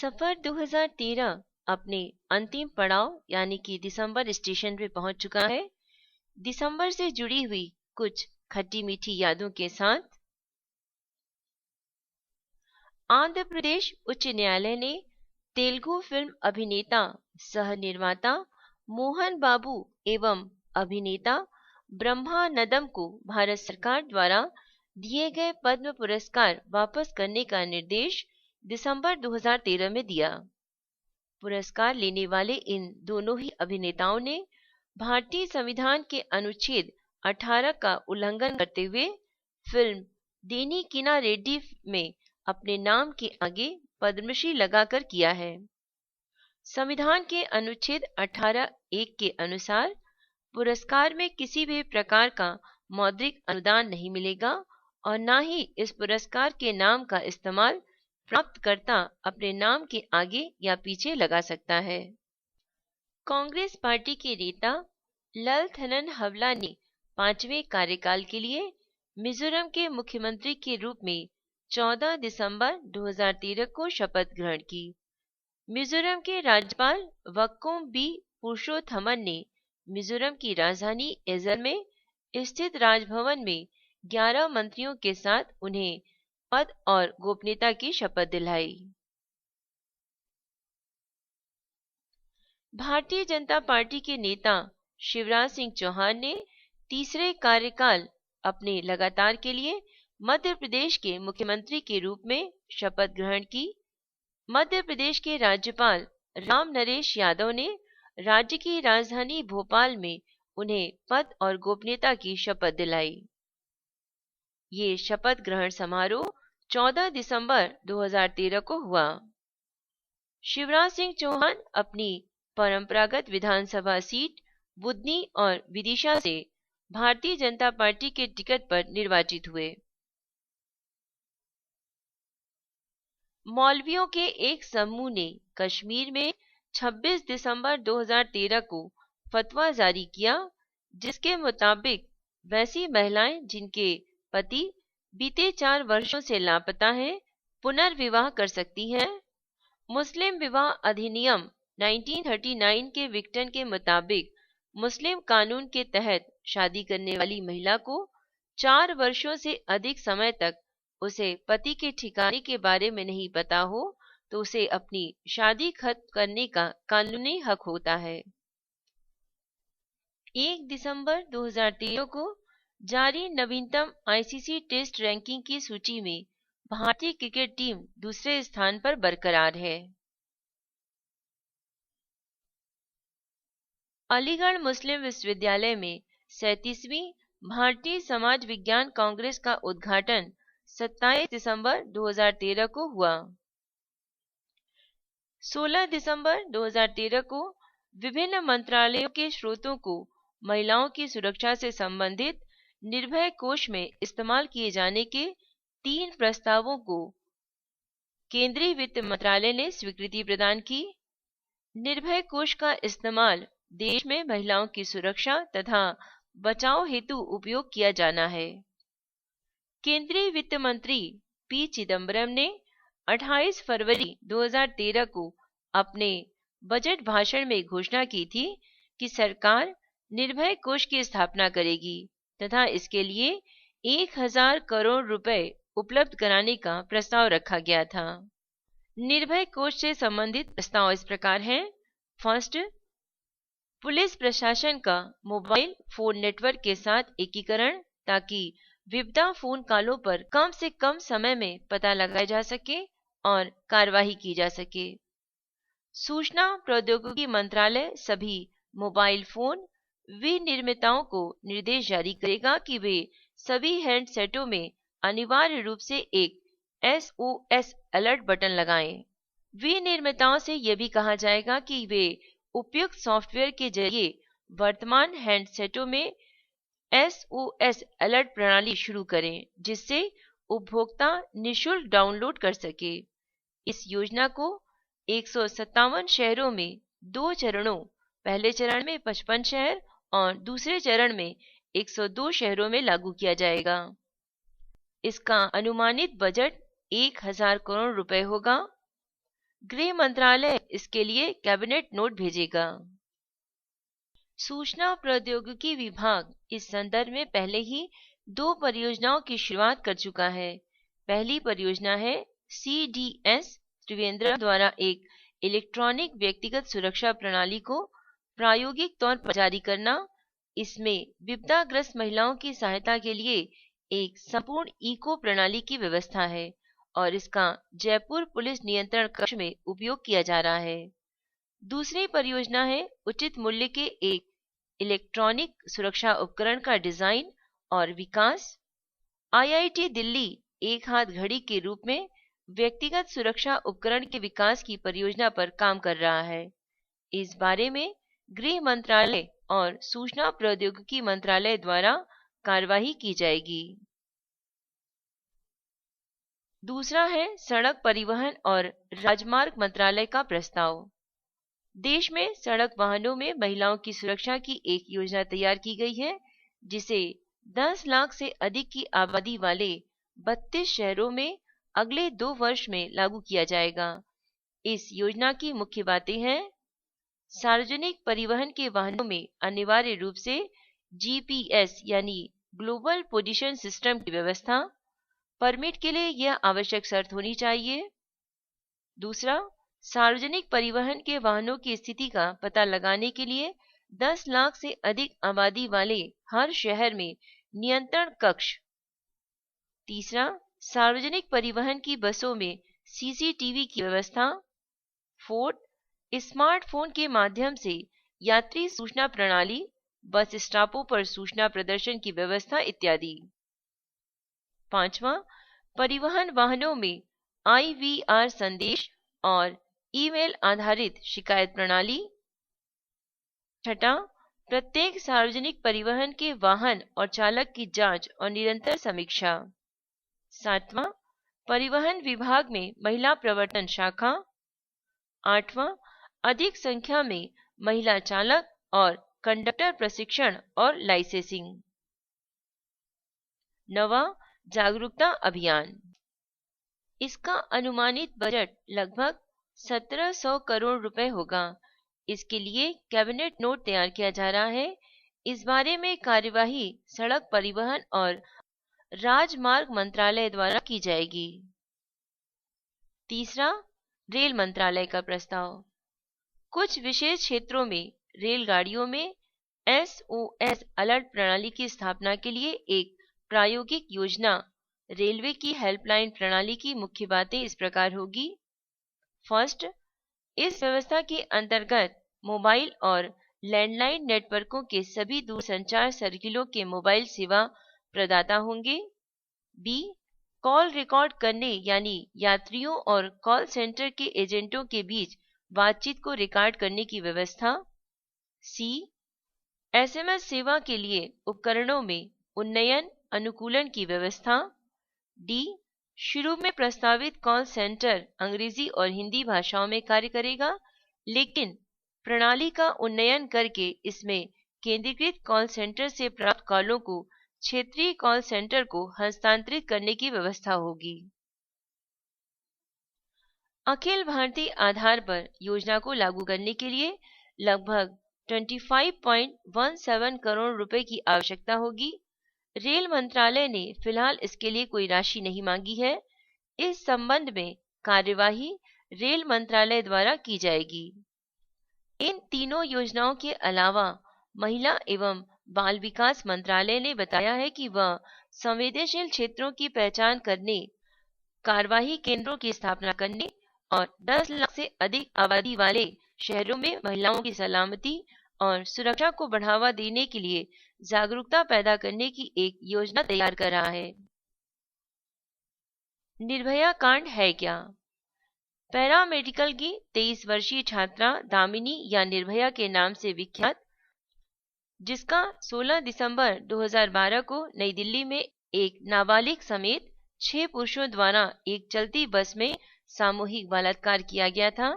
सफर 2013 अपने अंतिम पड़ाव यानी कि दिसंबर स्टेशन पे पहुंच चुका है। दिसंबर से जुड़ी हुई कुछ खट्टी मीठी यादों के साथ आंध्र प्रदेश उच्च न्यायालय ने तेलुगु फिल्म अभिनेता सह निर्माता मोहन बाबू एवं अभिनेता ब्रह्मानंदम को भारत सरकार द्वारा दिए गए पद्म पुरस्कार वापस करने का निर्देश दिसंबर 2013 में दिया। पुरस्कार लेने वाले इन दोनों ही अभिनेताओं ने भारतीय संविधान के अनुच्छेद 18 का उल्लंघन करते हुए फिल्म देनी कीना रेड्डी में अपने नाम के आगे पद्मश्री लगाकर किया है। संविधान के अनुच्छेद 18(1) के अनुसार पुरस्कार में किसी भी प्रकार का मौद्रिक अनुदान नहीं मिलेगा और न ही इस पुरस्कार के नाम का इस्तेमाल प्राप्तकर्ता अपने नाम के आगे या पीछे लगा सकता है। कांग्रेस पार्टी के नेता ललथनहवला ने 5वें कार्यकाल के लिए मिजोरम के मुख्यमंत्री के रूप में 14 दिसंबर 2013 को शपथ ग्रहण की। मिजोरम के राज्यपाल वक्कोम बी पुरुषोत्तमन ने मिजोरम की राजधानी एजल में स्थित राजभवन में 11 मंत्रियों के साथ उन्हें पद और गोपनीयता की शपथ दिलाई। भारतीय जनता पार्टी के नेता शिवराज सिंह चौहान ने तीसरे कार्यकाल अपने लगातार के लिए मध्य प्रदेश के मुख्यमंत्री के रूप में शपथ ग्रहण की। मध्य प्रदेश के राज्यपाल राम नरेश यादव ने राज्य की राजधानी भोपाल में उन्हें पद और गोपनीयता की शपथ दिलाई। ये शपथ ग्रहण समारोह 14 दिसंबर 2013 को हुआ। शिवराज सिंह चौहान अपनी परंपरागत विधानसभा सीट बुदनी और विदिशा से भारतीय जनता पार्टी के टिकट पर निर्वाचित हुए। मौलवियों के एक समूह ने कश्मीर में 26 दिसंबर 2013 को फतवा जारी किया, जिसके मुताबिक वैसी महिलाएं जिनके पति बीते 4 वर्षों से लापता हैं, पुनर्विवाह कर सकती हैं। मुस्लिम विवाह अधिनियम 1939 के विघटन के मुताबिक मुस्लिम कानून के तहत शादी करने वाली महिला को 4 वर्षों से अधिक समय तक उसे पति के ठिकाने के बारे में नहीं पता हो तो उसे अपनी शादी खत्म करने का कानूनी हक होता है। 1 दिसंबर 2013 को जारी नवीनतम आईसीसी टेस्ट रैंकिंग की सूची में भारतीय क्रिकेट टीम दूसरे स्थान पर बरकरार है। अलीगढ़ मुस्लिम विश्वविद्यालय में 37वीं भारतीय समाज विज्ञान कांग्रेस का उद्घाटन 27 दिसंबर 2013 को हुआ। 16 दिसंबर 2013 को विभिन्न मंत्रालयों के स्रोतों को महिलाओं की सुरक्षा से संबंधित निर्भय कोष में इस्तेमाल किए जाने के 3 प्रस्तावों को केंद्रीय वित्त मंत्रालय ने स्वीकृति प्रदान की। निर्भय कोष का इस्तेमाल देश में महिलाओं की सुरक्षा तथा बचाव हेतु उपयोग किया जाना है। केंद्रीय वित्त मंत्री पी चिदम्बरम ने 28 फरवरी 2013 को अपने बजट भाषण में घोषणा की थी कि सरकार निर्भय कोष की स्थापना करेगी तथा इसके लिए 1000 करोड़ रुपए उपलब्ध कराने का प्रस्ताव रखा गया था। निर्भय कोष से संबंधित प्रस्ताव इस प्रकार हैं। फर्स्ट, पुलिस प्रशासन का मोबाइल फोन नेटवर्क के साथ एकीकरण ताकि विपदा फोन कॉलों पर कम से कम समय में पता लगाया जा सके और कार्यवाही की जा सके। सूचना प्रौद्योगिकी मंत्रालय सभी मोबाइल फोन विनिर्माताओं को निर्देश जारी करेगा कि वे सभी हैंडसेटों में अनिवार्य रूप से एक SOS अलर्ट बटन लगाएं। विनिर्माताओं से यह भी कहा जाएगा कि वे उपयुक्त सॉफ्टवेयर के जरिए वर्तमान हैंडसेटों में SOS अलर्ट प्रणाली शुरू करें, जिससे उपभोक्ता निःशुल्क डाउनलोड कर सके। इस योजना को 157 शहरों में 2 चरणों, पहले चरण में 55 शहर और दूसरे चरण में 102 शहरों में लागू किया जाएगा। इसका अनुमानित बजट 1000 करोड़ रुपए होगा। गृह मंत्रालय इसके लिए कैबिनेट नोट भेजेगा। सूचना प्रौद्योगिकी विभाग इस संदर्भ में पहले ही 2 परियोजनाओं की शुरुआत कर चुका है। पहली परियोजना है CDS त्रिवेंद्रम द्वारा एक इलेक्ट्रॉनिक व्यक्तिगत सुरक्षा प्रणाली को प्रायोगिक तौर पर जारी करना। इसमें विपदाग्रस्त महिलाओं की सहायता के लिए एक संपूर्ण इको प्रणाली की व्यवस्था है और इसका जयपुर पुलिस नियंत्रण कक्ष में उपयोग किया जा रहा है। दूसरी परियोजना है उचित मूल्य के एक इलेक्ट्रॉनिक सुरक्षा उपकरण का डिजाइन और विकास। IIT दिल्ली एक हाथ घड़ी के रूप में व्यक्तिगत सुरक्षा उपकरण के विकास की परियोजना पर काम कर रहा है। इस बारे में गृह मंत्रालय और सूचना प्रौद्योगिकी मंत्रालय द्वारा कार्यवाही की जाएगी। दूसरा है सड़क परिवहन और राजमार्ग मंत्रालय का प्रस्ताव। देश में सड़क वाहनों में महिलाओं की सुरक्षा की एक योजना तैयार की गई है, जिसे 10 लाख से अधिक की आबादी वाले 32 शहरों में अगले 2 वर्ष में लागू किया जाएगा। इस योजना की मुख्य बातें हैं: सार्वजनिक परिवहन के वाहनों में अनिवार्य रूप से GPS यानी ग्लोबल पोजीशन सिस्टम की व्यवस्था। परमिट के लिए यह आवश्यक शर्त होनी चाहिए। दूसरा, सार्वजनिक परिवहन के वाहनों की स्थिति का पता लगाने के लिए 10 लाख से अधिक आबादी वाले हर शहर में नियंत्रण कक्ष। तीसरा, सार्वजनिक परिवहन की बसों में CCTV की व्यवस्था। फोर्थ, स्मार्टफोन के माध्यम से यात्री सूचना प्रणाली, बस स्टॉपों पर सूचना प्रदर्शन की व्यवस्था इत्यादि। पांचवा, परिवहन वाहनों में IVR संदेश और ईमेल आधारित शिकायत प्रणाली। छठा, प्रत्येक सार्वजनिक परिवहन के वाहन और चालक की जांच और निरंतर समीक्षा। सातवां, परिवहन विभाग में महिला प्रवर्तन शाखा। आठवां, अधिक संख्या में महिला चालक और कंडक्टर प्रशिक्षण और लाइसेंसिंग। नवा, जागरूकता अभियान। इसका अनुमानित बजट लगभग 1700 करोड़ रुपए होगा। इसके लिए कैबिनेट नोट तैयार किया जा रहा है। इस बारे में कार्यवाही सड़क परिवहन और राजमार्ग मंत्रालय द्वारा की जाएगी। तीसरा, रेल मंत्रालय का प्रस्ताव। कुछ विशेष क्षेत्रों में रेलगाड़ियों में SOS अलर्ट प्रणाली की स्थापना के लिए एक प्रायोगिक योजना। रेलवे की हेल्पलाइन प्रणाली की मुख्य बातें इस प्रकार होगी। फर्स्ट, इस व्यवस्था के अंतर्गत मोबाइल और लैंडलाइन नेटवर्कों के सभी दूरसंचार सर्किलों के मोबाइल सेवा प्रदाता होंगे। बी, कॉल रिकॉर्ड करने यानी यात्रियों और कॉल सेंटर के एजेंटों के बीच बातचीत को रिकॉर्ड करने की व्यवस्था। सी, SMS सेवा के लिए उपकरणों में उन्नयन अनुकूलन की व्यवस्था। डी, शुरू में प्रस्तावित कॉल सेंटर अंग्रेजी और हिंदी भाषाओं में कार्य करेगा, लेकिन प्रणाली का उन्नयन करके इसमें केंद्रीकृत कॉल सेंटर से प्राप्त कॉलों को क्षेत्रीय कॉल सेंटर को हस्तांतरित करने की व्यवस्था होगी। अखिल भारतीय आधार पर योजना को लागू करने के लिए लगभग 25.17 करोड़ रुपए की आवश्यकता होगी। रेल मंत्रालय ने फिलहाल इसके लिए कोई राशि नहीं मांगी है। इस संबंध में कार्यवाही रेल मंत्रालय द्वारा की जाएगी। इन तीनों योजनाओं के अलावा महिला एवं बाल विकास मंत्रालय ने बताया है कि वह संवेदनशील क्षेत्रों की पहचान करने, कार्यवाही केंद्रों की स्थापना करने और 10 लाख से अधिक आबादी वाले शहरों में महिलाओं की सलामती और सुरक्षा को बढ़ावा देने के लिए जागरूकता पैदा करने की एक योजना तैयार कर रहा है। निर्भया कांड है क्या? पैरामेडिकल की 23 वर्षीय छात्रा दामिनी या निर्भया के नाम से विख्यात, जिसका 16 दिसंबर 2012 को नई दिल्ली में एक नाबालिग समेत 6 पुरुषों द्वारा एक चलती बस में सामूहिक बलात्कार किया गया था।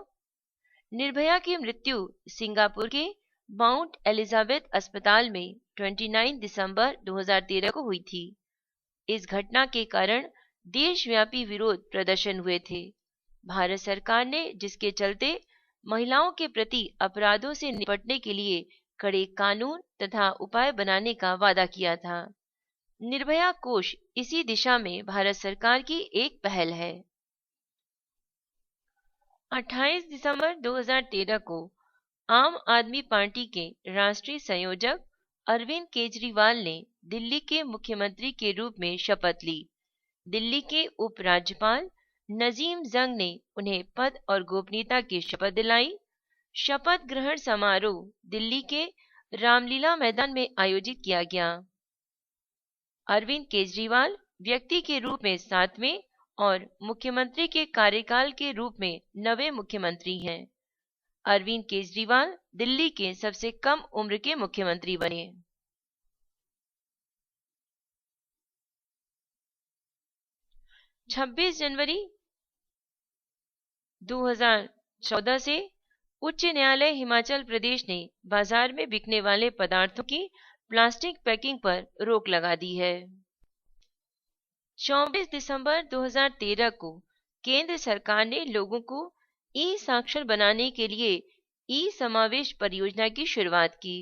निर्भया की मृत्यु सिंगापुर के माउंट एलिजाबेथ अस्पताल में 29 दिसंबर 2013 को हुई थी। इस घटना के कारण देशव्यापी विरोध प्रदर्शन हुए थे। भारत सरकार ने, जिसके चलते महिलाओं के प्रति अपराधों से निपटने के लिए कड़े कानून तथा उपाय बनाने का वादा किया था। निर्भया कोष इसी दिशा में भारत सरकार की एक पहल है। 28 दिसंबर 2013 को आम आदमी पार्टी के राष्ट्रीय संयोजक अरविंद केजरीवाल ने दिल्ली के मुख्यमंत्री के रूप में शपथ ली। दिल्ली के उपराज्यपाल नजीम जंग ने उन्हें पद और गोपनीयता की शपथ दिलाई। शपथ ग्रहण समारोह दिल्ली के रामलीला मैदान में आयोजित किया गया। अरविंद केजरीवाल व्यक्ति के रूप में 7वें और मुख्यमंत्री के कार्यकाल के रूप में 9वें मुख्यमंत्री हैं। अरविंद केजरीवाल दिल्ली के सबसे कम उम्र के मुख्यमंत्री बने। 26 जनवरी 2014 से उच्च न्यायालय हिमाचल प्रदेश ने बाजार में बिकने वाले पदार्थों की प्लास्टिक पैकिंग पर रोक लगा दी है। 24 दिसंबर 2013 को केंद्र सरकार ने लोगों को ई साक्षर बनाने के लिए ई समावेश परियोजना की शुरुआत की।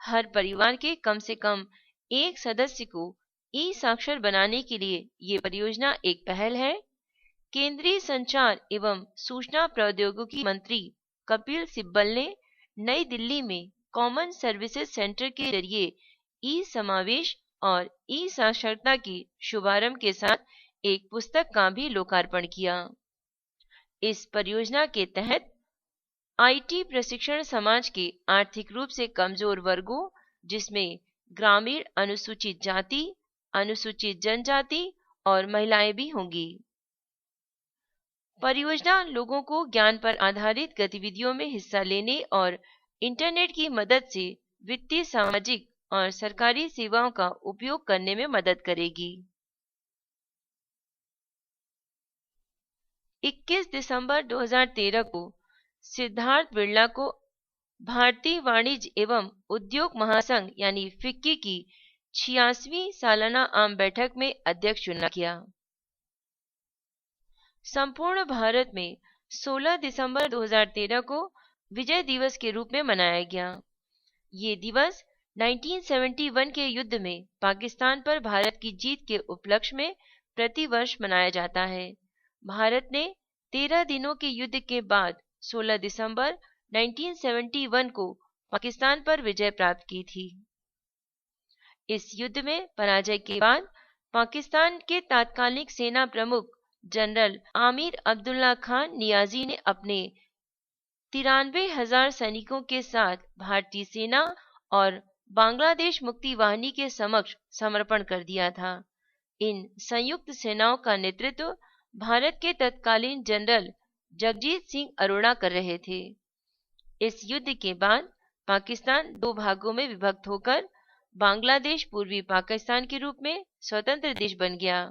हर परिवार के कम से कम एक सदस्य को ई साक्षर बनाने के लिए ये परियोजना एक पहल है। केंद्रीय संचार एवं सूचना प्रौद्योगिकी मंत्री कपिल सिब्बल ने नई दिल्ली में कॉमन सर्विसेज सेंटर के जरिए ई समावेश और ई साक्षरता की शुभारंभ के साथ एक पुस्तक का भी लोकार्पण किया। इस परियोजना के तहत आईटी प्रशिक्षण समाज के आर्थिक रूप से कमजोर वर्गों, जिसमें ग्रामीण, अनुसूचित जाति, अनुसूचित जनजाति और महिलाएं भी होंगी। परियोजना लोगों को ज्ञान पर आधारित गतिविधियों में हिस्सा लेने और इंटरनेट की मदद से वित्तीय, सामाजिक और सरकारी सेवाओं का उपयोग करने में मदद करेगी। 21 दिसंबर 2013 को सिद्धार्थ बिड़ला को भारतीय वाणिज्य एवं उद्योग महासंघ यानी फिक्की की 86वीं सालाना आम बैठक में अध्यक्ष चुना गया। संपूर्ण भारत में 16 दिसंबर 2013 को विजय दिवस के रूप में मनाया गया। ये दिवस 1971 के युद्ध में पाकिस्तान पर भारत की जीत के उपलक्ष्य में प्रतिवर्ष मनाया जाता है। भारत ने 13 दिनों के युद्ध के बाद 16 दिसंबर 1971 को पाकिस्तान पर विजय प्राप्त की थी। इस युद्ध में पराजय के बाद पाकिस्तान के तात्कालिक सेना प्रमुख जनरल आमिर अब्दुल्ला खान नियाजी ने अपने 93,000 सैनिकों के साथ भारतीय सेना और बांग्लादेश मुक्ति वाहिनी के समक्ष समर्पण कर दिया था। इन संयुक्त सेनाओं का नेतृत्व भारत के तत्कालीन जनरल जगजीत सिंह अरोड़ा कर रहे थे। इस युद्ध के बाद पाकिस्तान 2 भागों में विभक्त होकर बांग्लादेश पूर्वी पाकिस्तान के रूप में स्वतंत्र देश बन गया।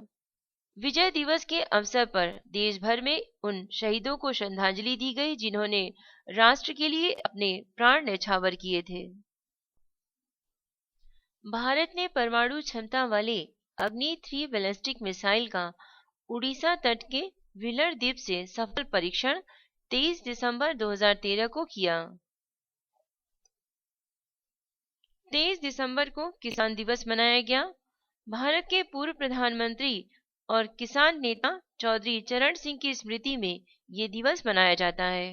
विजय दिवस के अवसर पर देश भर में उन शहीदों को श्रद्धांजलि दी गई जिन्होंने राष्ट्र के लिए अपने प्राण न्यौछावर किए थे। भारत ने परमाणु क्षमता वाले अग्नि 3 बैलिस्टिक मिसाइल का उड़ीसा तट के व्हीलर द्वीप से सफल परीक्षण 23 दिसंबर 2013 को किया। 23 दिसंबर को किसान दिवस मनाया गया। भारत के पूर्व प्रधानमंत्री और किसान नेता चौधरी चरण सिंह की स्मृति में ये दिवस मनाया जाता है।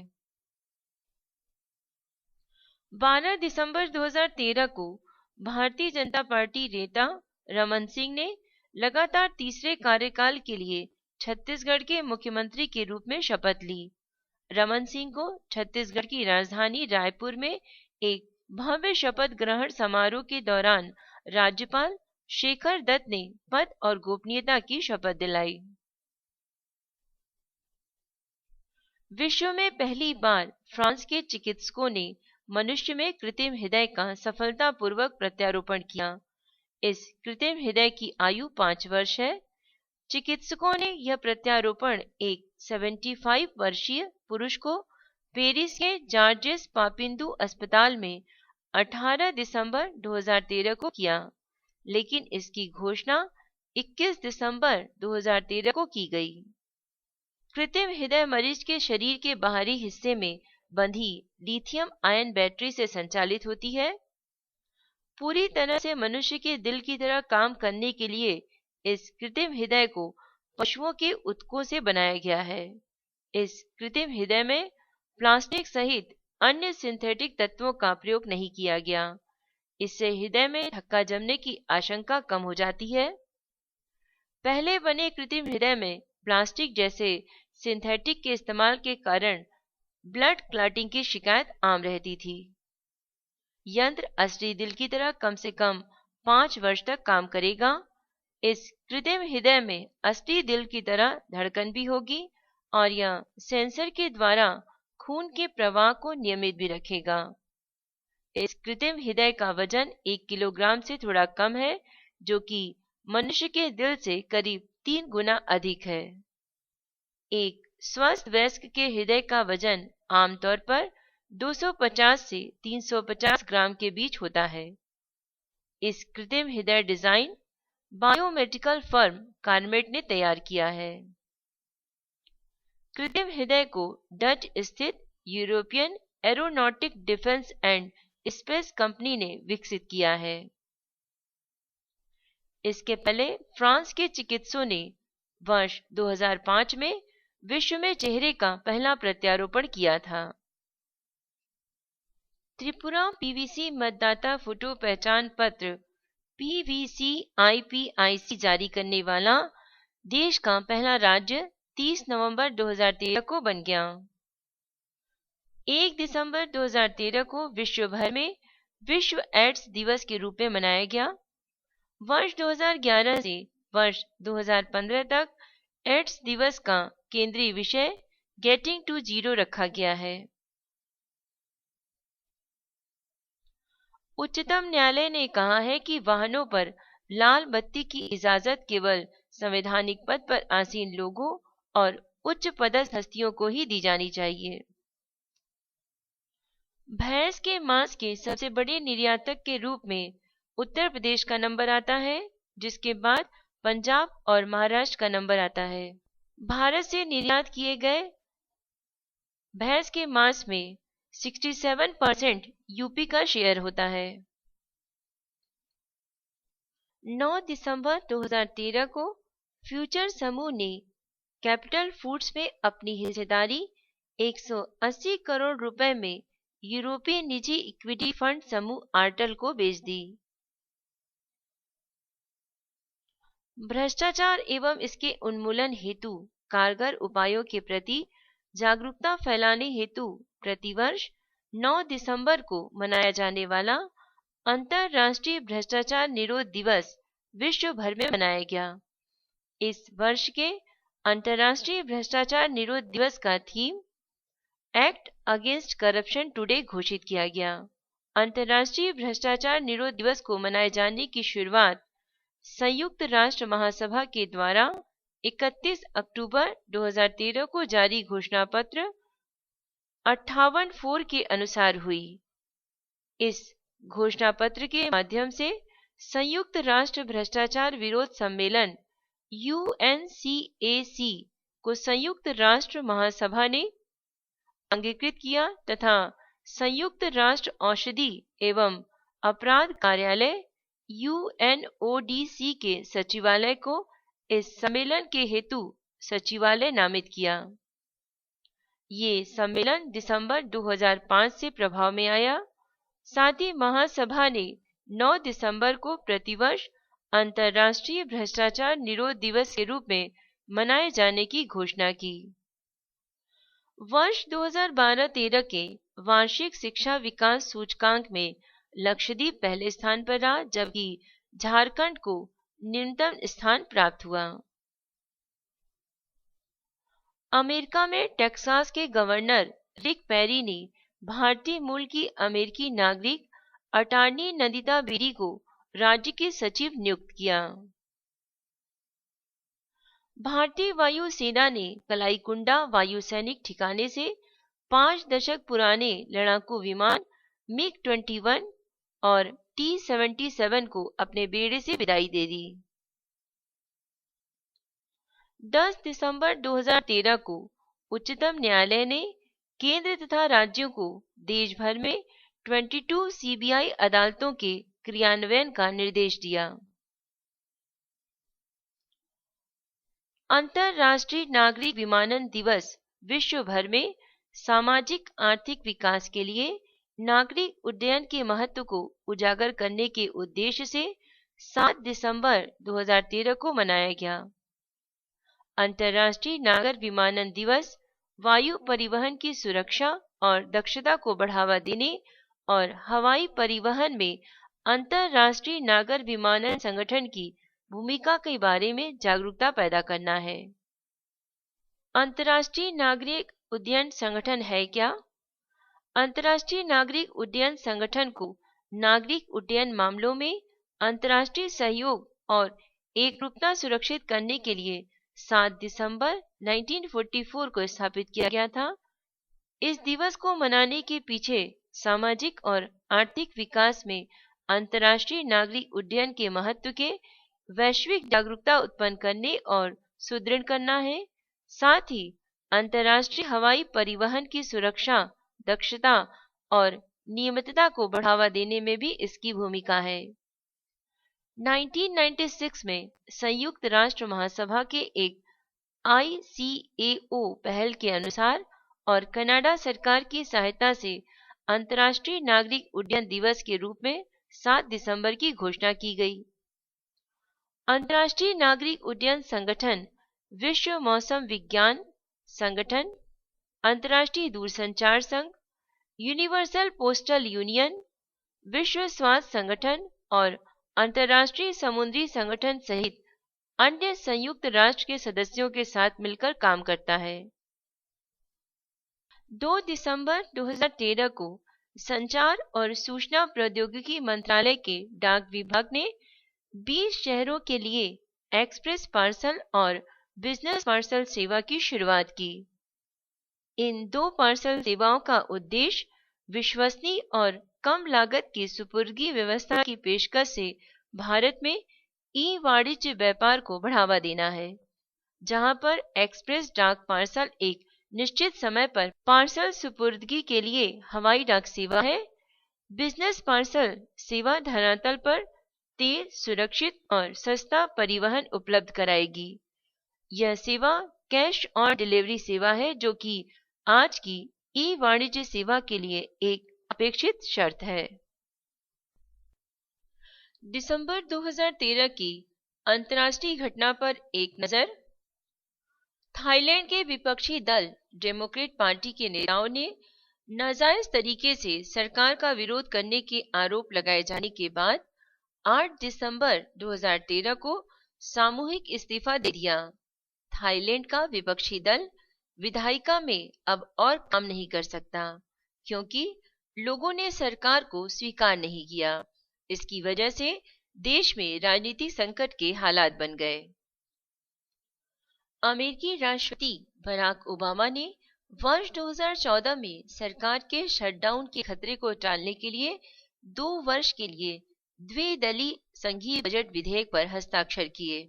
12 दिसंबर 2013 को भारतीय जनता पार्टी नेता रमन सिंह ने लगातार तीसरे कार्यकाल के लिए छत्तीसगढ़ के मुख्यमंत्री के रूप में शपथ ली। रमन सिंह को छत्तीसगढ़ की राजधानी रायपुर में एक भव्य शपथ ग्रहण समारोह के दौरान राज्यपाल शेखर दत्त ने पद और गोपनीयता की शपथ दिलाई। विश्व में पहली बार फ्रांस के चिकित्सकों ने मनुष्य में कृत्रिम हृदय का सफलतापूर्वक प्रत्यारोपण किया। इस कृत्रिम हृदय की आयु 5 वर्ष है। चिकित्सकों ने यह प्रत्यारोपण एक 75 वर्षीय पुरुष को पेरिस के जॉर्जेस पापिंदु अस्पताल में 18 दिसंबर 2013 को किया, लेकिन इसकी घोषणा 21 दिसंबर 2013 को की गई। कृत्रिम हृदय मरीज के शरीर के बाहरी हिस्से में बंधी लिथियम आयन बैटरी से संचालित होती है। पूरी तरह से मनुष्य के दिल की तरह काम करने के लिए इस कृत्रिम हृदय को पशुओं के ऊतकों से बनाया गया है। इस कृत्रिम हृदय में प्लास्टिक सहित अन्य सिंथेटिक तत्वों का प्रयोग नहीं किया गया। इससे हृदय में धक्का जमने की आशंका कम हो जाती है। पहले बने कृत्रिम हृदय में प्लास्टिक जैसे सिंथेटिक के इस्तेमाल के कारण ब्लड क्लॉटिंग की शिकायत आम रहती थी। यंत्र असली दिल की तरह कम से कम 5 वर्ष तक काम करेगा। इस कृत्रिम हृदय में असली दिल की तरह धड़कन भी होगी और यह सेंसर के द्वारा खून के प्रवाह को नियमित भी रखेगा। इस कृत्रिम हृदय का वजन 1 किलोग्राम से थोड़ा कम है, जो कि मनुष्य के दिल से करीब 3 गुना अधिक है। एक स्वस्थ वयस्क के हृदय का वजन आमतौर पर 250 से 350 ग्राम के बीच होता है। इस कृत्रिम हृदय डिजाइन बायोमेडिकल फर्म कार्मेट ने तैयार किया है। कृत्रिम हृदय को डच स्थित European aeronautic defence and space company ने विकसित किया है। इसके पहले फ्रांस के चिकित्सकों ने वर्ष 2005 में विश्व में चेहरे का पहला प्रत्यारोपण किया था। त्रिपुरा पीवीसी मतदाता फोटो पहचान पत्र PVC-IPIC जारी करने वाला देश का पहला राज्य 30 नवंबर 2013 को बन गया। 1 दिसंबर 2013 को विश्व भर में विश्व एड्स दिवस के रूप में मनाया गया। वर्ष 2011 से वर्ष 2015 तक एड्स दिवस का केंद्रीय विषय गेटिंग टू जीरो रखा गया है। उच्चतम न्यायालय ने कहा है कि वाहनों पर लाल बत्ती की इजाजत केवल संवैधानिक पद पर आसीन लोगों और उच्च पदस्थ हस्तियों को ही दी जानी चाहिए। भैंस के मांस के सबसे बड़े निर्यातक के रूप में उत्तर प्रदेश का नंबर आता है, जिसके बाद पंजाब और महाराष्ट्र का नंबर आता है। भारत से निर्यात किए गए भैंस के मांस में 67% यूपी का शेयर होता है। 9 दिसंबर 2013 को फ्यूचर समूह ने कैपिटल फूड्स में अपनी हिस्सेदारी 180 करोड़ रुपए में यूरोपीय निजी इक्विटी फंड समूह आर्टल को बेच दी। भ्रष्टाचार एवं इसके उन्मूलन हेतु कारगर उपायों के प्रति जागरूकता फैलाने हेतु प्रतिवर्ष 9 दिसंबर को मनाया जाने वाला अंतर्राष्ट्रीय भ्रष्टाचार निरोध दिवस विश्व भर में मनाया गया। इस वर्ष के अंतर्राष्ट्रीय भ्रष्टाचार निरोध दिवस का theme act against corruption today घोषित किया गया। अंतर्राष्ट्रीय भ्रष्टाचार निरोध दिवस को मनाए जाने की शुरुआत संयुक्त राष्ट्र महासभा के द्वारा 31 अक्टूबर 2013 को जारी घोषणा पत्र 58 के अनुसार हुई। इस घोषणा पत्र के माध्यम से संयुक्त राष्ट्र भ्रष्टाचार विरोध सम्मेलन UNCAC को संयुक्त राष्ट्र महासभा ने अंगीकृत किया तथा संयुक्त राष्ट्र औषधि एवं अपराध कार्यालय UNODC के सचिवालय को इस सम्मेलन के हेतु सचिवालय नामित किया। ये सम्मेलन दिसंबर 2005 से प्रभाव में आया। साथ ही महासभा ने 9 दिसंबर को प्रतिवर्ष अंतर्राष्ट्रीय भ्रष्टाचार निरोध दिवस के रूप में मनाए जाने की घोषणा की। वर्ष 2012-13 के वार्षिक शिक्षा विकास सूचकांक में लक्षद्वीप पहले स्थान पर रहा, जबकि झारखंड को न्यूनतम स्थान प्राप्त हुआ। अमेरिका में टेक्सास के गवर्नर रिक पेरी ने भारतीय मूल की अमेरिकी नागरिक अटॉर्नी नंदिता बेरी को राज्य के सचिव नियुक्त किया। भारतीय वायु सेना ने कलाईकुंडा वायु सैनिक ठिकाने से 5 दशक पुराने लड़ाकू विमान MiG-21 और T-77 को अपने बेड़े से विदाई दे दी। 10 दिसंबर 2013 को उच्चतम न्यायालय ने केंद्र तथा राज्यों को देश भर में 22 सीबीआई अदालतों के क्रियान्वयन का निर्देश दिया। अंतर्राष्ट्रीय नागरिक विमानन दिवस विश्व भर में सामाजिक आर्थिक विकास के लिए नागरिक उड्डयन के महत्व को उजागर करने के उद्देश्य से 7 दिसंबर 2013 को मनाया गया। अंतर्राष्ट्रीय नागर विमानन दिवस वायु परिवहन की सुरक्षा और दक्षता को बढ़ावा देने और हवाई परिवहन में अंतर्राष्ट्रीय नागर विमानन संगठन की भूमिका के बारे में जागरूकता पैदा करना है। अंतर्राष्ट्रीय नागरिक उड्डयन संगठन है क्या? अंतर्राष्ट्रीय नागरिक उड्डयन संगठन को नागरिक उड्डयन मामलों में अंतर्राष्ट्रीय सहयोग और एकरूपता सुरक्षित करने के लिए 7 दिसंबर 1944 को स्थापित किया गया था। इस दिवस को मनाने के पीछे सामाजिक और आर्थिक विकास में अंतर्राष्ट्रीय नागरिक उड्डयन के महत्व के वैश्विक जागरूकता उत्पन्न करने और सुदृढ़ करना है। साथ ही अंतर्राष्ट्रीय हवाई परिवहन की सुरक्षा, दक्षता और नियमितता को बढ़ावा देने में भी इसकी भूमिका है। 1996 में संयुक्त राष्ट्र महासभा के एक ICAO पहल के अनुसार और कनाडा सरकार की सहायता से अंतर्राष्ट्रीय नागरिक उड्डयन दिवस के रूप में 7 दिसंबर की घोषणा की गई। अंतर्राष्ट्रीय नागरिक उड्डयन संगठन विश्व मौसम विज्ञान संगठन, अंतर्राष्ट्रीय दूरसंचार संघ, यूनिवर्सल पोस्टल यूनियन, विश्व स्वास्थ्य संगठन और अंतर्राष्ट्रीय समुद्री संगठन सहित अन्य संयुक्त राष्ट्र के सदस्यों के साथ मिलकर काम करता है। 2 दिसंबर 2013 को संचार और सूचना प्रौद्योगिकी मंत्रालय के डाक विभाग ने 20 शहरों के लिए एक्सप्रेस पार्सल और बिजनेस पार्सल सेवा की शुरुआत की। इन दो पार्सल सेवाओं का उद्देश्य विश्वसनीय और कम लागत की सुपुर्दगी व्यवस्था की पेशकश से भारत में ई वाणिज्य व्यापार को बढ़ावा देना है, जहां पर एक्सप्रेस डाक पार्सल एक निश्चित समय पर पार्सल सुपुर्दगी के लिए हवाई डाक सेवा है। बिजनेस पार्सल सेवा धरातल पर तेज, सुरक्षित और सस्ता परिवहन उपलब्ध कराएगी। यह सेवा कैश ऑन डिलीवरी सेवा है, जो कि आज की ई वाणिज्य सेवा के लिए एक अपेक्षित शर्त है। दिसंबर 2013 की अंतर्राष्ट्रीय घटना पर एक नजर। थाईलैंड के विपक्षी दल डेमोक्रेट पार्टी के नेताओं ने नाजायज तरीके से सरकार का विरोध करने के आरोप लगाए जाने के बाद 8 दिसंबर 2013 को सामूहिक इस्तीफा दे दिया। थाईलैंड का विपक्षी दल विधायिका में अब और काम नहीं कर सकता, क्योंकि लोगों ने सरकार को स्वीकार नहीं किया। इसकी वजह से देश में राजनीतिक संकट के हालात बन गए। अमेरिकी राष्ट्रपति बराक ओबामा ने वर्ष 2014 में सरकार के शटडाउन के खतरे को टालने के लिए 2 वर्ष के लिए द्विदलीय संघीय बजट विधेयक पर हस्ताक्षर किए।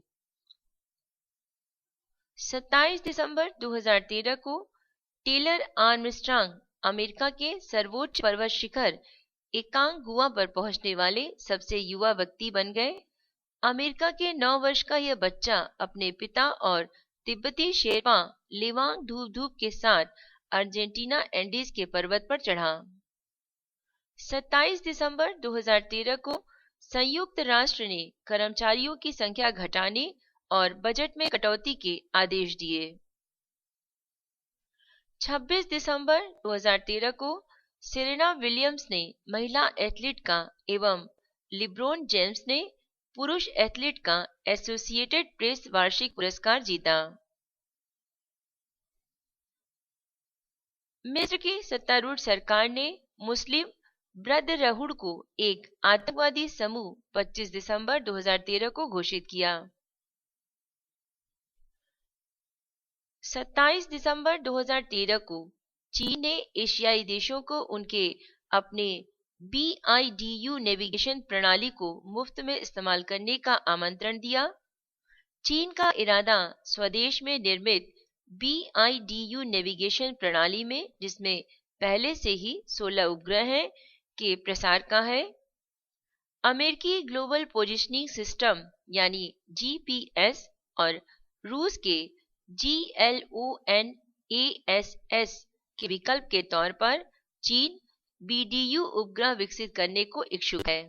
27 दिसंबर 2013 को टेलर आर्मस्ट्रांग अमेरिका के सर्वोच्च पर्वत शिखर एकांगुआ पर पहुंचने वाले सबसे युवा व्यक्ति बन गए। अमेरिका के 9 वर्ष का यह बच्चा अपने पिता और तिब्बती शेरपा लिवांग धूप के साथ अर्जेंटीना एंडीज के पर्वत पर चढ़ा। 27 दिसंबर 2013 को संयुक्त राष्ट्र ने कर्मचारियों की संख्या घटाने और बजट में कटौती के आदेश दिए। 26 दिसंबर 2013 को सेरेना विलियम्स ने महिला एथलीट का एवं लिब्रोन जेम्स ने पुरुष एथलीट का एसोसिएटेड प्रेस वार्षिक पुरस्कार जीता। मिस्र की सत्तारूढ़ सरकार ने मुस्लिम ब्रदरहुड को एक आतंकवादी समूह 25 दिसंबर 2013 को घोषित किया। 27 दिसंबर 2013 को चीन ने एशियाई देशों को उनके अपने BIDU नेविगेशन प्रणाली को मुफ्त में इस्तेमाल करने का आमंत्रण दिया। चीन का इरादा स्वदेश में निर्मित BIDU नेविगेशन प्रणाली में, जिसमें पहले से ही 16 उपग्रह हैं, के प्रसार का है। अमेरिकी ग्लोबल पोजिशनिंग सिस्टम यानी GPS और रूस के GLONASS के विकल्प के तौर पर चीन BDU उपग्रह विकसित करने को इच्छुक है।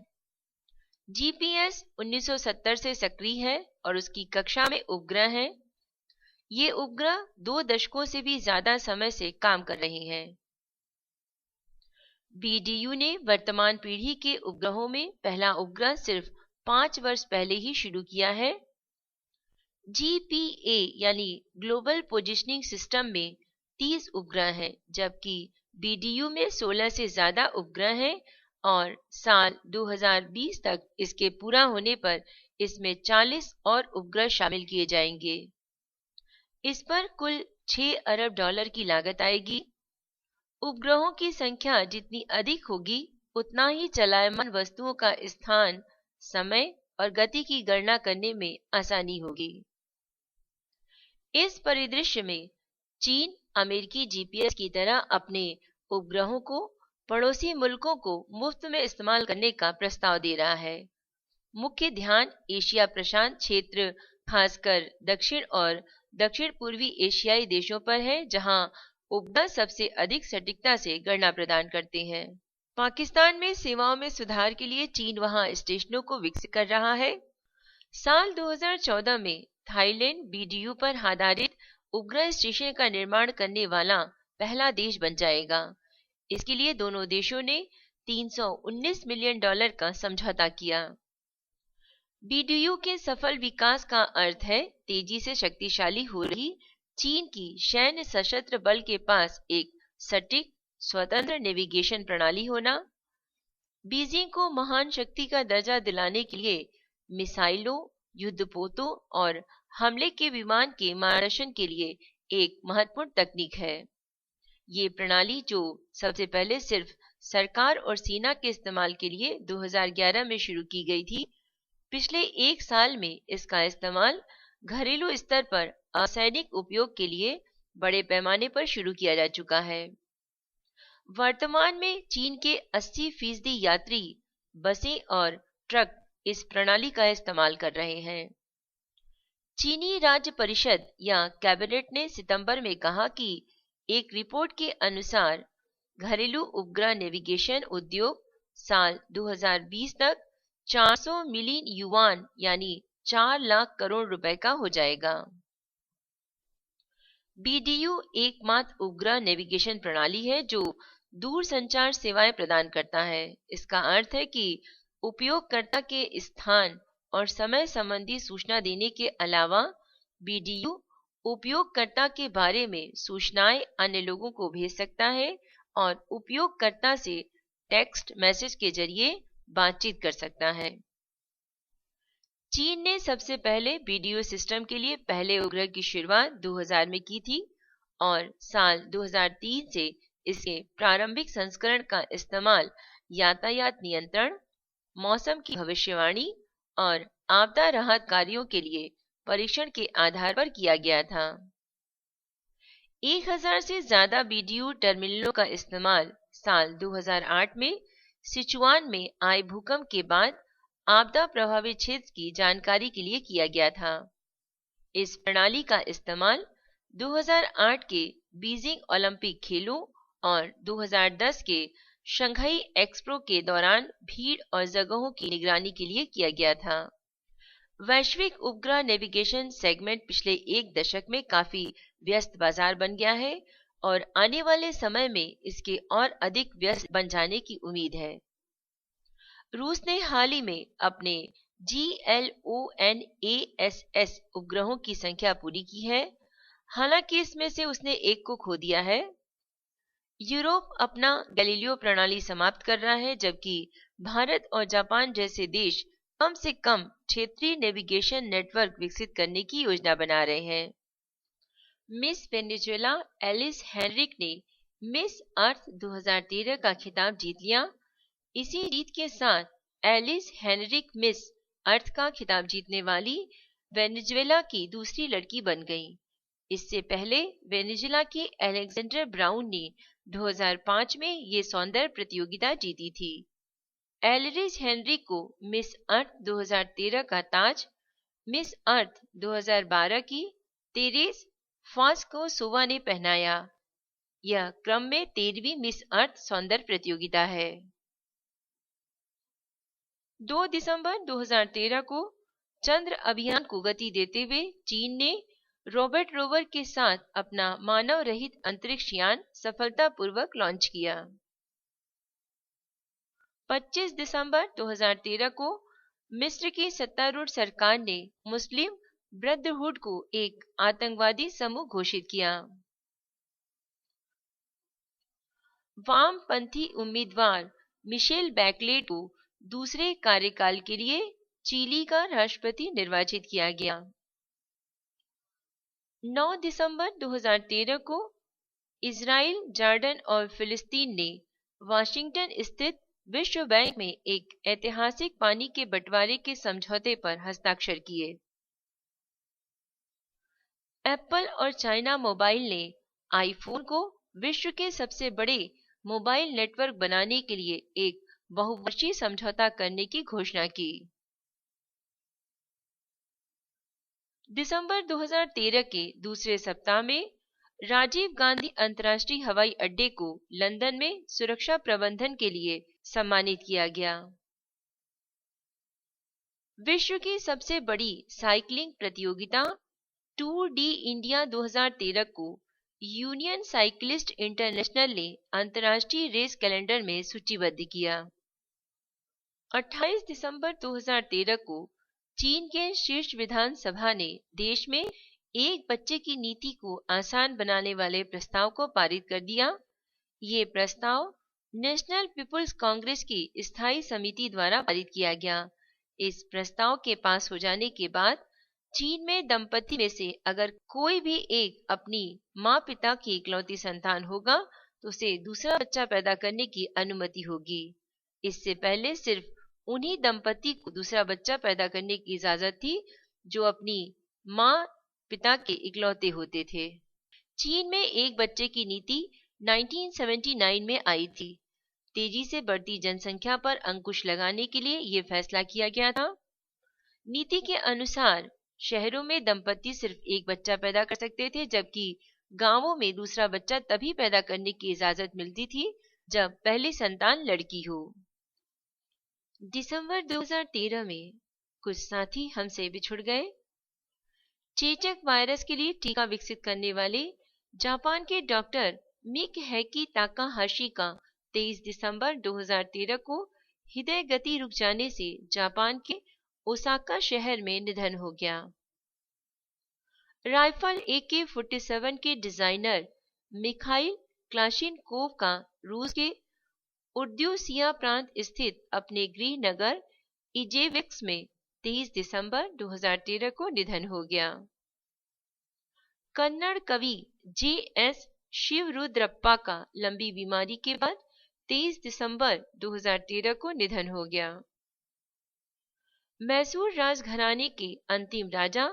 GPS 1970 से सक्रिय है और उसकी कक्षा में उपग्रह हैं। ये उपग्रह 2 दशकों से भी ज्यादा समय से काम कर रहे हैं। BDU ने वर्तमान पीढ़ी के उपग्रहों में पहला उपग्रह सिर्फ 5 वर्ष पहले ही शुरू किया है। GPA यानी ग्लोबल पोजिशनिंग सिस्टम में 30 उपग्रह हैं, जबकि BDU में 16 से ज्यादा उपग्रह हैं और साल 2020 तक इसके पूरा होने पर इसमें 40 और उपग्रह शामिल किए जाएंगे। इस पर कुल $6 अरब की लागत आएगी। उपग्रहों की संख्या जितनी अधिक होगी, उतना ही चलायमान वस्तुओं का स्थान, समय और गति की गणना करने में आसानी होगी। इस परिदृश्य में चीन अमेरिकी GPS की तरह अपने उपग्रहों को पड़ोसी मुल्कों को मुफ्त में इस्तेमाल करने का प्रस्ताव दे रहा है। मुख्य ध्यान एशिया प्रशांत क्षेत्र, खासकर दक्षिण और दक्षिण पूर्वी एशियाई देशों पर है, जहां उपग्रह सबसे अधिक सटीकता से गणना प्रदान करते हैं। पाकिस्तान में सेवाओं में सुधार के लिए चीन वहां स्टेशनों को विकसित कर रहा है। साल 2014 में थाईलैंड BDU पर आधारित उपग्रह स्टेशन का निर्माण करने वाला पहला देश बन जाएगा। इसके लिए दोनों देशों ने $319 मिलियन का समझौता किया। BDU के सफल विकास का अर्थ है तेजी से शक्तिशाली हो रही चीन की सैन्य सशस्त्र बल के पास एक सटीक, स्वतंत्र नेविगेशन प्रणाली होना। बीजिंग को महान शक्ति का दर्जा दिलाने के लिए मिसाइलों, युद्धपोतों और हमले के विमान के मार्गदर्शन के लिए एक महत्वपूर्ण तकनीक है। ये प्रणाली, जो सबसे पहले सिर्फ सरकार और सेना के इस्तेमाल के लिए 2011 में शुरू की गई थी, पिछले 1 साल में इसका इस्तेमाल घरेलू स्तर पर असैनिक उपयोग के लिए बड़े पैमाने पर शुरू किया जा चुका है। वर्तमान में चीन के 80% यात्री बसें और ट्रक इस प्रणाली का इस्तेमाल कर रहे हैं। चीनी राज्य परिषद या कैबिनेट ने सितंबर में कहा कि एक रिपोर्ट के अनुसार घरेलू उपग्रह नेविगेशन उद्योग साल 2020 तक 400 मिलियन युआन यानी 4 लाख करोड़ रुपए का हो जाएगा। BDU एकमात्र उपग्रह नेविगेशन प्रणाली है जो दूरसंचार सेवाएं प्रदान करता है। इसका अर्थ है कि उपयोगकर्ता के स्थान और समय संबंधी सूचना देने के अलावा BDU उपयोगकर्ता के बारे में सूचनाएं अन्य लोगों को भेज सकता है और उपयोगकर्ता से टेक्स्ट मैसेज के जरिए बातचीत कर सकता है। चीन ने सबसे पहले BDU सिस्टम के लिए पहले उपग्रह की शुरुआत 2000 में की थी और साल 2003 से इसके प्रारंभिक संस्करण का इस्तेमाल यातायात नियंत्रण, मौसम की भविष्यवाणी और आपदा राहत कार्यों के लिए परीक्षण के आधार पर किया गया था। 1000 से ज्यादा BDU टर्मिनलों का इस्तेमाल साल 2008 में सिचुआन में आए भूकंप के बाद आपदा प्रभावित क्षेत्र की जानकारी के लिए किया गया था। इस प्रणाली का इस्तेमाल 2008 के बीजिंग ओलंपिक खेलों और 2010 के शंघाई एक्सपो के दौरान भीड़ और जगहों की निगरानी के लिए किया गया था। वैश्विक उपग्रह नेविगेशन सेगमेंट पिछले 1 दशक में काफी व्यस्त बाजार बन गया है और आने वाले समय में इसके और अधिक व्यस्त बन जाने की उम्मीद है। रूस ने हाल ही में अपने GLONASS उपग्रहों की संख्या पूरी की है, हालांकि इसमें से उसने एक को खो दिया है। यूरोप अपना गैलीलियो प्रणाली समाप्त कर रहा है, जबकि भारत और जापान जैसे देश कम से कम क्षेत्रीय नेविगेशन नेटवर्क विकसित करने की योजना बना रहे हैं। मिस वेनेजुएला एलिस हेनरिक ने मिस अर्थ 2013 का खिताब जीत लिया। इसी जीत के साथ एलिस हेनरिक मिस अर्थ का खिताब जीतने वाली वेनेजुएला की दूसरी लड़की बन गईं। इससे पहले वेनेजुएला की अलेक्जेंड्रा ब्राउन ने 2005 में ये सौंदर्य प्रतियोगिता जीती थी। एलरिज हेनरी को मिस अर्थ 2013 का ताज मिस अर्थ 2012 की तेरेस फास्कोसोवा ने पहनाया। यह क्रम में 13वीं मिस अर्थ सौंदर्य प्रतियोगिता है। 2 दिसंबर 2013 को चंद्र अभियान को गति देते हुए चीन ने रॉबर्ट रोवर के साथ अपना मानव रहित अंतरिक्ष यान सफलतापूर्वक लॉन्च किया। 25 दिसंबर 2013 को मिस्र की सत्तारूढ़ सरकार ने मुस्लिम ब्रदरहुड को एक आतंकवादी समूह घोषित किया। वामपंथी उम्मीदवार मिशेल बैकलेट को दूसरे कार्यकाल के लिए चिली का राष्ट्रपति निर्वाचित किया गया। 9 दिसंबर 2013 को इजराइल, जॉर्डन और फिलिस्तीन ने वाशिंगटन स्थित विश्व बैंक में एक ऐतिहासिक पानी के बंटवारे के समझौते पर हस्ताक्षर किए। एप्पल और चाइना मोबाइल ने आईफोन को विश्व के सबसे बड़े मोबाइल नेटवर्क बनाने के लिए एक बहुवर्षीय समझौता करने की घोषणा की। दिसंबर 2013 के दूसरे सप्ताह में राजीव गांधी अंतर्राष्ट्रीय हवाई अड्डे को लंदन में सुरक्षा प्रबंधन के लिए सम्मानित किया गया। विश्व की सबसे बड़ी साइकिलिंग प्रतियोगिता टूर डी इंडिया 2013 को यूनियन साइकिलिस्ट इंटरनेशनल ने अंतर्राष्ट्रीय रेस कैलेंडर में सूचीबद्ध किया। 28 दिसंबर 2013 को चीन के शीर्ष विधानसभा ने देश में एक बच्चे की नीति को आसान बनाने वाले प्रस्ताव को पारित कर दिया। ये प्रस्ताव नेशनल पीपुल्स कांग्रेस की स्थायी समिति द्वारा पारित किया गया। इस प्रस्ताव के पास हो जाने के बाद चीन में दंपति में से अगर कोई भी एक अपनी माँ पिता की इकलौती संतान होगा तो उसे दूसरा बच्चा पैदा करने की अनुमति होगी। इससे पहले सिर्फ उन्हीं दंपति को दूसरा बच्चा पैदा करने की इजाजत थी जो अपनी माँ पिता के इकलौते होते थे। चीन में एक बच्चे की नीति 1979 में आई थी। तेजी से बढ़ती जनसंख्या पर अंकुश लगाने के लिए ये फैसला किया गया था। नीति के अनुसार शहरों में दंपति सिर्फ एक बच्चा पैदा कर सकते थे, जबकि गांवों में दूसरा बच्चा तभी पैदा करने की इजाजत मिलती थी जब पहली संतान लड़की हो। दिसंबर 2013 में कुछ साथी हमसे बिछुड़ गए। चेचक वायरस के लिए टीका विकसित करने वाले जापान के डॉक्टर मिकहेकी ताकाहाशी का 23 दिसंबर 2013 को हृदय गति रुक जाने से जापान के ओसाका शहर में निधन हो गया। राइफल AK-47 के डिजाइनर मिखाइल क्लाशिनकोव का रूस के उर्दूसिया प्रांत स्थित अपने गृह नगर इजेविक्स में 23 दिसंबर 2013 को निधन हो गया। कन्नड़ कवि JS शिवरुद्रप्पा का लंबी बीमारी के बाद 23 दिसंबर 2013 को निधन हो गया। मैसूर राजघराने के अंतिम राजा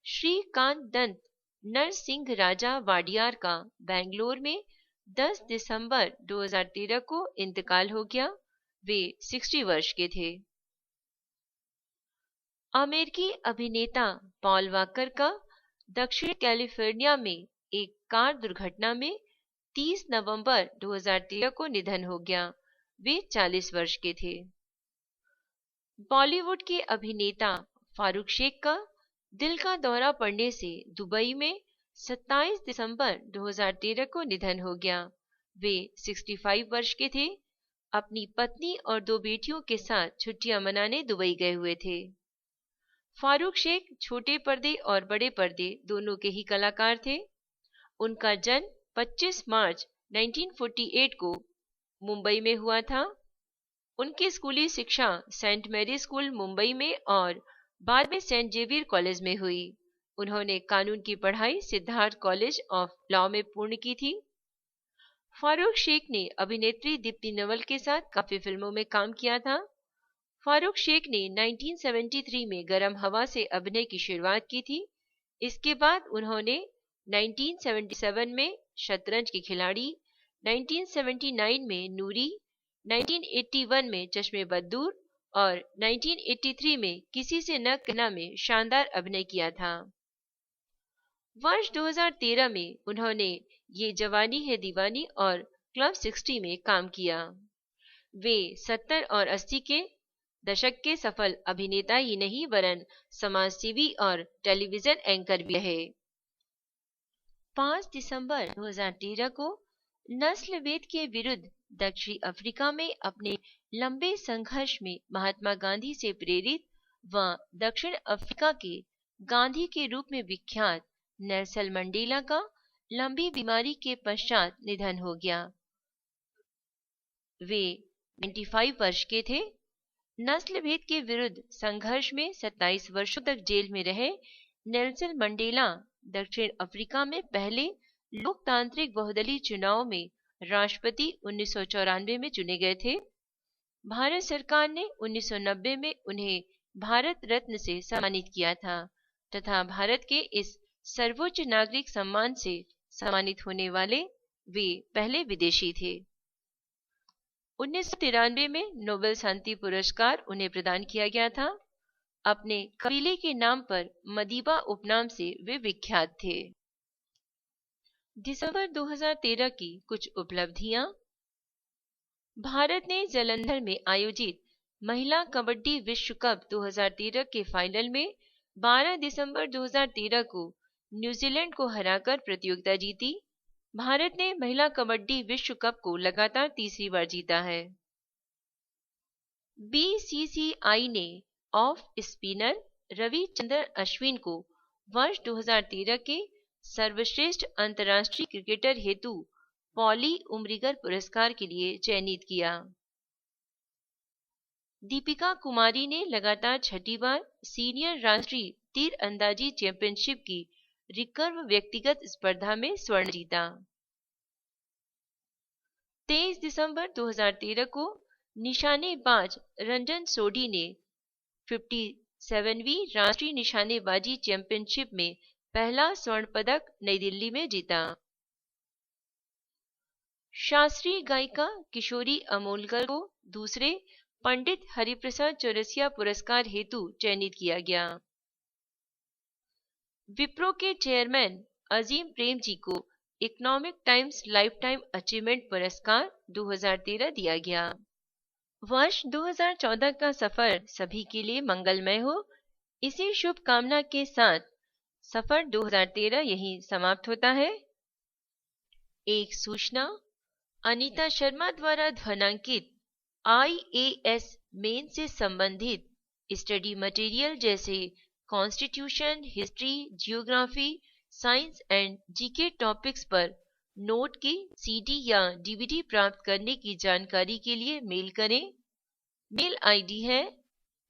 श्रीकांत दंत नरसिंह राजा वाडियार का बेंगलोर में 10 दिसंबर 2013 को इंतकाल हो गया। वे 60 वर्ष के थे। अमेरिकी अभिनेता पॉल वॉकर का दक्षिण कैलिफोर्निया में एक कार दुर्घटना में 30 नवंबर 2013 को निधन हो गया। वे 40 वर्ष के थे। बॉलीवुड के अभिनेता फारूक शेख का दिल का दौरा पड़ने से दुबई में 27 दिसंबर 2013 को निधन हो गया। वे 65 वर्ष के थे। अपनी पत्नी और 2 बेटियों के साथ छुट्टियां मनाने दुबई गए हुए थे। फारूक शेख छोटे पर्दे और बड़े पर्दे दोनों के ही कलाकार थे। उनका जन्म 25 मार्च 1948 को मुंबई में हुआ था। उनकी स्कूली शिक्षा सेंट मैरी स्कूल मुंबई में और बाद में सेंट जेवियर कॉलेज में हुई। उन्होंने कानून की पढ़ाई सिद्धार्थ कॉलेज ऑफ लॉ में पूर्ण की थी। फारूक शेख ने अभिनेत्री दीप्ति नवल के साथ काफी फिल्मों में काम किया था। फारूक शेख ने 1973 में गरम हवा से अभिनय की शुरुआत की थी। इसके बाद उन्होंने 1977 में शतरंज के खिलाड़ी, 1979 में नूरी, 1981 में चश्मे बद्दूर और 1983 में किसी से न कहना में शानदार अभिनय किया था। वर्ष 2013 में उन्होंने ये जवानी है दीवानी और क्लब 60 में काम किया। वे 70 और 80 के दशक के सफल अभिनेता ही नहीं वरन समाजसेवी और टेलीविजन एंकर भी रहे। 5 दिसंबर 2013 को नस्लभेद के विरुद्ध दक्षिण अफ्रीका में अपने लंबे संघर्ष में महात्मा गांधी से प्रेरित व दक्षिण अफ्रीका के गांधी के रूप में विख्यात नेल्सन मंडेला का लंबी बीमारी के पश्चात निधन हो गया। वे 95 वर्ष के थे। नस्लभेद के विरुद्ध संघर्ष में 27 वर्षों तक जेल में रहे नेल्सन मंडेला दक्षिण अफ्रीका में पहले लोकतांत्रिक बहुदलीय चुनाव में राष्ट्रपति 1994 में चुने गए थे। भारत सरकार ने 1990 में उन्हें भारत रत्न से सम्मानित किया था तथा भारत के इस सर्वोच्च नागरिक सम्मान से सम्मानित होने वाले वे पहले विदेशी थे। 1993 में नोबेल शांति पुरस्कार उन्हें प्रदान किया गया था। अपने कबीले के नाम पर मदीबा उपनाम से वे विख्यात थे। दिसंबर 2013 की कुछ उपलब्धियां। भारत ने जालंधर में आयोजित महिला कबड्डी विश्व कप 2013 के फाइनल में 12 दिसंबर 2013 को न्यूजीलैंड को हराकर प्रतियोगिता जीती। भारत ने महिला कबड्डी विश्व कप को लगातार तीसरी बार जीता है। बीसीसीआई ने ऑफ स्पिनर रविचंद्रन अश्विन को वर्ष 2013 के सर्वश्रेष्ठ अंतर्राष्ट्रीय क्रिकेटर हेतु पॉली उमरिगर पुरस्कार के लिए चयनित किया। दीपिका कुमारी ने लगातार छठी बार सीनियर राष्ट्रीय तीरंदाजी चैंपियनशिप की रिकर्व व्यक्तिगत स्पर्धा में स्वर्ण जीता। 23 दिसंबर 2013 को निशानेबाज रंजन सोढी ने 57वीं राष्ट्रीय निशानेबाजी चैंपियनशिप में पहला स्वर्ण पदक नई दिल्ली में जीता। शास्त्रीय गायिका किशोरी अमोलकर को दूसरे पंडित हरिप्रसाद चौरसिया पुरस्कार हेतु चयनित किया गया। विप्रो के चेयरमैन अजीम प्रेम जी को economic times life time achievement पुरस्कार 2013 दिया गया। वर्ष 2014 का सफर सभी के लिए मंगलमय हो, इसी शुभकामना के साथ सफर 2013 यहीं समाप्त होता है। एक सूचना, अनीता शर्मा द्वारा ध्वनांकित IAS मेन से संबंधित स्टडी मटेरियल जैसे constitution, history, geography, science and GK topics पर नोट की CD या DVD प्राप्त करने की जानकारी के लिए मेल करें। मेल आईडी है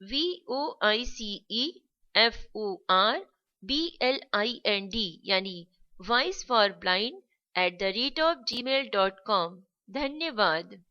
voiceforblind यानी voice for blind @gmail.com। धन्यवाद।